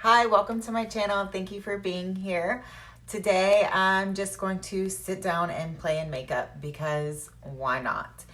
Hi, welcome to my channel. Thank you for being here. Today, I'm just going to sit down and play in makeup because why not?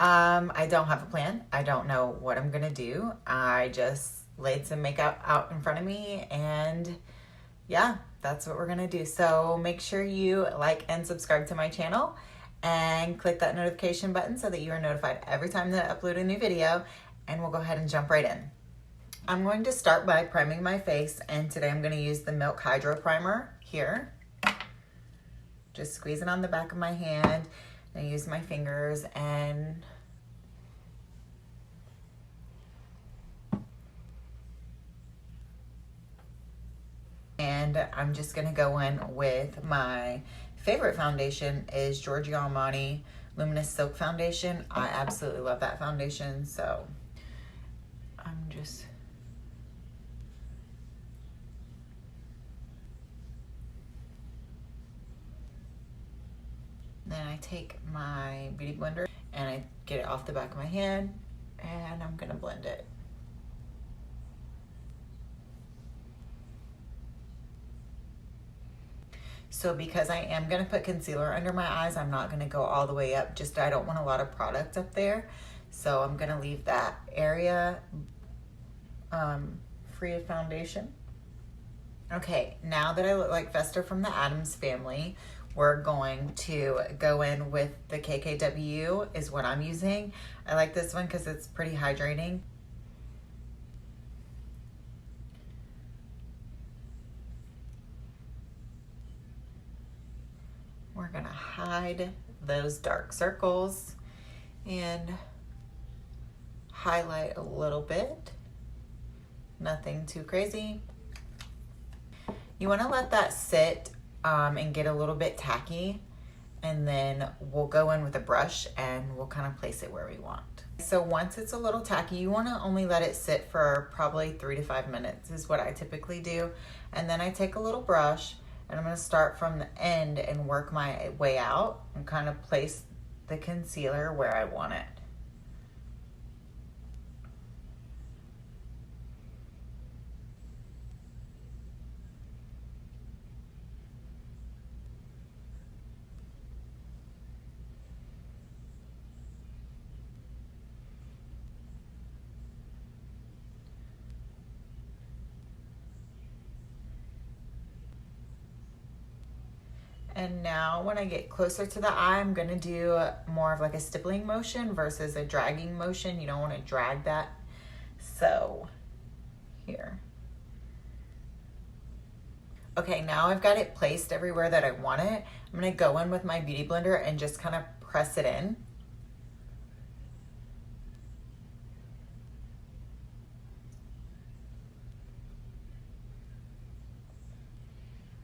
I don't have a plan. I don't know what I'm gonna do. I just laid some makeup out in front of me and yeah, that's what we're gonna do. So make sure you like and subscribe to my channel and click that notification button so that you are notified every time that I upload a new video, and we'll go ahead and jump right in. I'm going to start by priming my face, and today I'm going to use the Milk Hydro Primer here. Just squeeze it on the back of my hand. I use my fingers and I'm just going to go in with my favorite foundation is Giorgio Armani Luminous Silk Foundation. I absolutely love that foundation, so I'm just... Then I take my beauty blender and I get it off the back of my hand and I'm gonna blend it. So because I am gonna put concealer under my eyes, I'm not gonna go all the way up. Just I don't want a lot of product up there. So I'm gonna leave that area free of foundation. Okay, now that I look like Fester from the Addams Family, we're going to go in with the KKW is what I'm using. I like this one because it's pretty hydrating. We're gonna hide those dark circles and highlight a little bit. Nothing too crazy. You wanna let that sit and get a little bit tacky, and then we'll go in with a brush and we'll kind of place it where we want. So once it's a little tacky, you want to only let it sit for probably 3 to 5 minutes is what I typically do. And then I take a little brush and I'm going to start from the end and work my way out and kind of place the concealer where I want it. And now when I get closer to the eye, I'm gonna do more of like a stippling motion versus a dragging motion. You don't wanna drag that. So here. Okay, now I've got it placed everywhere that I want it. I'm gonna go in with my beauty blender and just kind of press it in.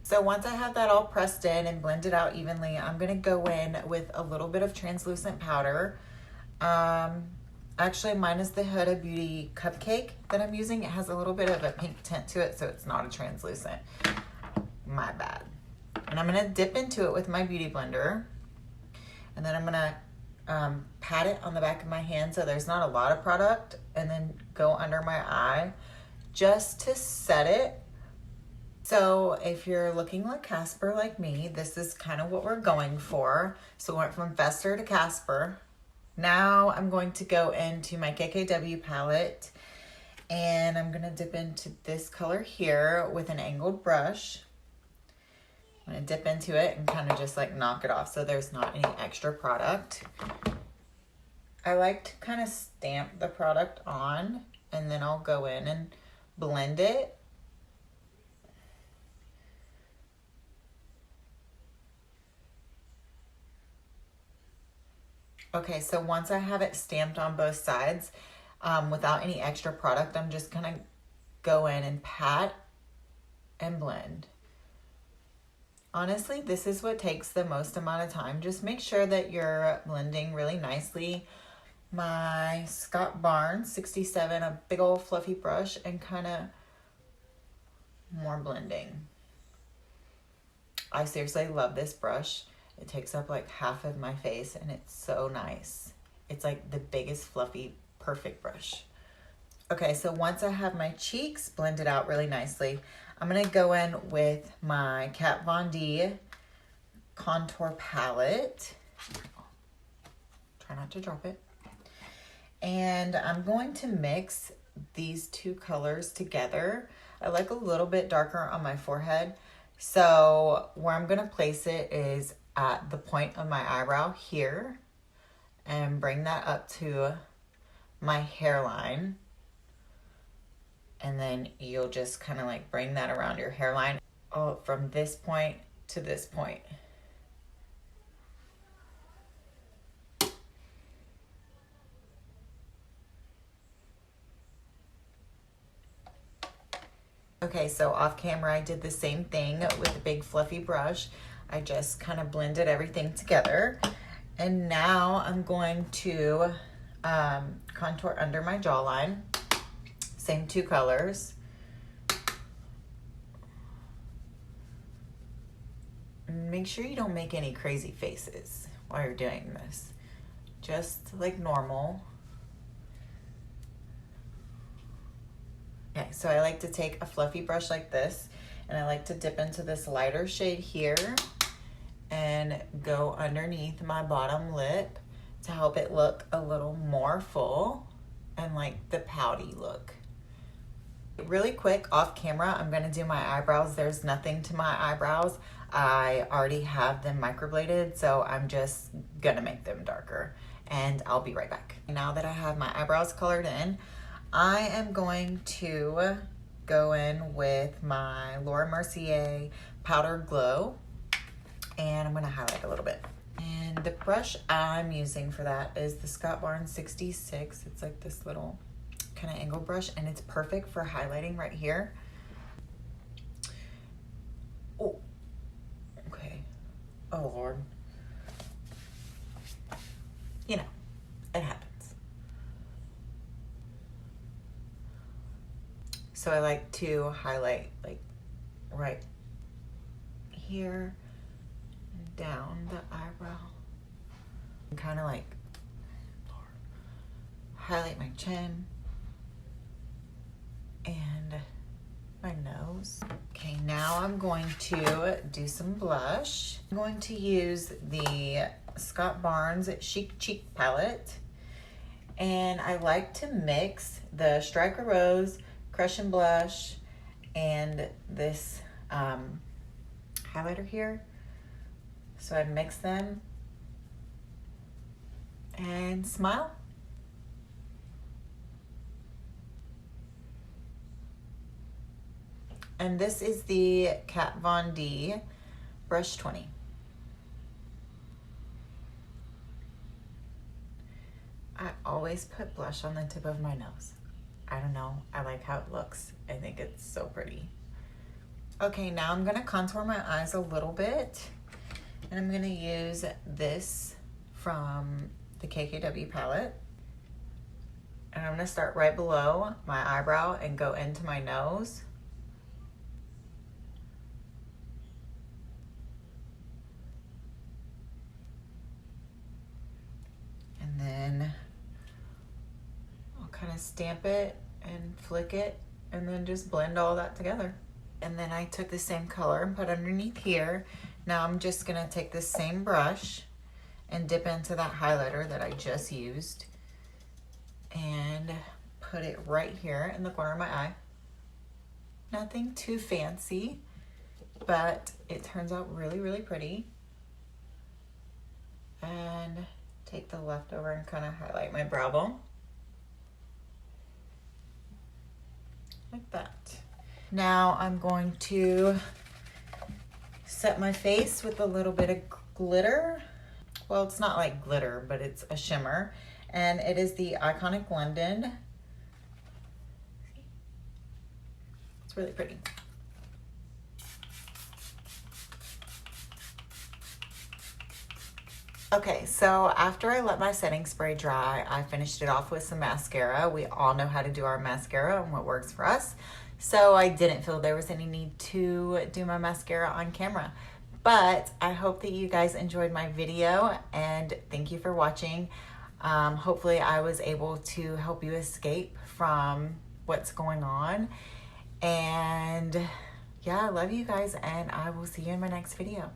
So once I have that all pressed in and blended out evenly, I'm gonna go in with a little bit of translucent powder. Actually, mine is the Huda Beauty cupcake that I'm using. It has a little bit of a pink tint to it, so it's not a translucent. My bad. And I'm gonna dip into it with my beauty blender. And then I'm gonna pat it on the back of my hand so there's not a lot of product, and then go under my eye just to set it. So if you're looking like Casper like me, this is kind of what we're going for. So we went from Fester to Casper. Now I'm going to go into my KKW palette and I'm gonna dip into this color here with an angled brush. I'm gonna dip into it and kind of just like knock it off so there's not any extra product. I like to kind of stamp the product on and then I'll go in and blend it. Okay, so once I have it stamped on both sides, without any extra product, I'm just gonna go in and pat and blend. Honestly, this is what takes the most amount of time. Just make sure that you're blending really nicely. My Scott Barnes 67, a big old fluffy brush, and kind of more blending. I seriously love this brush. It takes up like half of my face and it's so nice. It's like the biggest fluffy perfect brush. Okay, so once I have my cheeks blended out really nicely, I'm gonna go in with my Kat Von D contour palette. Try not to drop it. And I'm going to mix these two colors together. I like a little bit darker on my forehead. So where I'm gonna place it is at the point of my eyebrow here, and bring that up to my hairline. And then you'll just kind of like bring that around your hairline. Oh, from this point to this point. Okay, so off camera I did the same thing with a big fluffy brush. I just kind of blended everything together. And now I'm going to contour under my jawline. Same two colors. Make sure you don't make any crazy faces while you're doing this. Just like normal. Okay, so I like to take a fluffy brush like this, and I like to dip into this lighter shade here and go underneath my bottom lip to help it look a little more full and like the pouty look. Really quick off camera, I'm gonna do my eyebrows. There's nothing to my eyebrows. I already have them microbladed, so I'm just gonna make them darker, and I'll be right back. Now that I have my eyebrows colored in, I am going to go in with my Mercier Powder Glow, and I'm gonna highlight a little bit. And the brush I'm using for that is the Scott Barnes 66. It's like this little kind of angle brush, and it's perfect for highlighting right here. Oh, okay. Oh Lord. You know, it happens. So I like to highlight like right here and down the eyebrow. And kind of like highlight my chin and my nose. Okay, now I'm going to do some blush. I'm going to use the Scott Barnes Chic palette, and I like to mix the Striker Rose Crush and Blush and this highlighter here. So I mix them and smile. And this is the Kat Von D Brush 20. I always put blush on the tip of my nose. I don't know, I like how it looks. I think it's so pretty. Okay, now I'm gonna contour my eyes a little bit, and I'm gonna use this from the KKW palette. And I'm gonna start right below my eyebrow and go into my nose. And then I'll kind of stamp it and flick it, and then just blend all that together. And then I took the same color and put underneath here. Now I'm just gonna take this same brush and dip into that highlighter that I just used and put it right here in the corner of my eye. Nothing too fancy, but it turns out really, really pretty. And take the leftover and kind of highlight my brow bone. Like that. Now I'm going to set my face with a little bit of glitter. Well, it's not like glitter, but it's a shimmer. And it is the Iconic London. It's really pretty. Okay, so after I let my setting spray dry, I finished it off with some mascara. We all know how to do our mascara and what works for us. So I didn't feel there was any need to do my mascara on camera. But I hope that you guys enjoyed my video, and thank you for watching. Hopefully I was able to help you escape from what's going on. And yeah, I love you guys, and I will see you in my next video.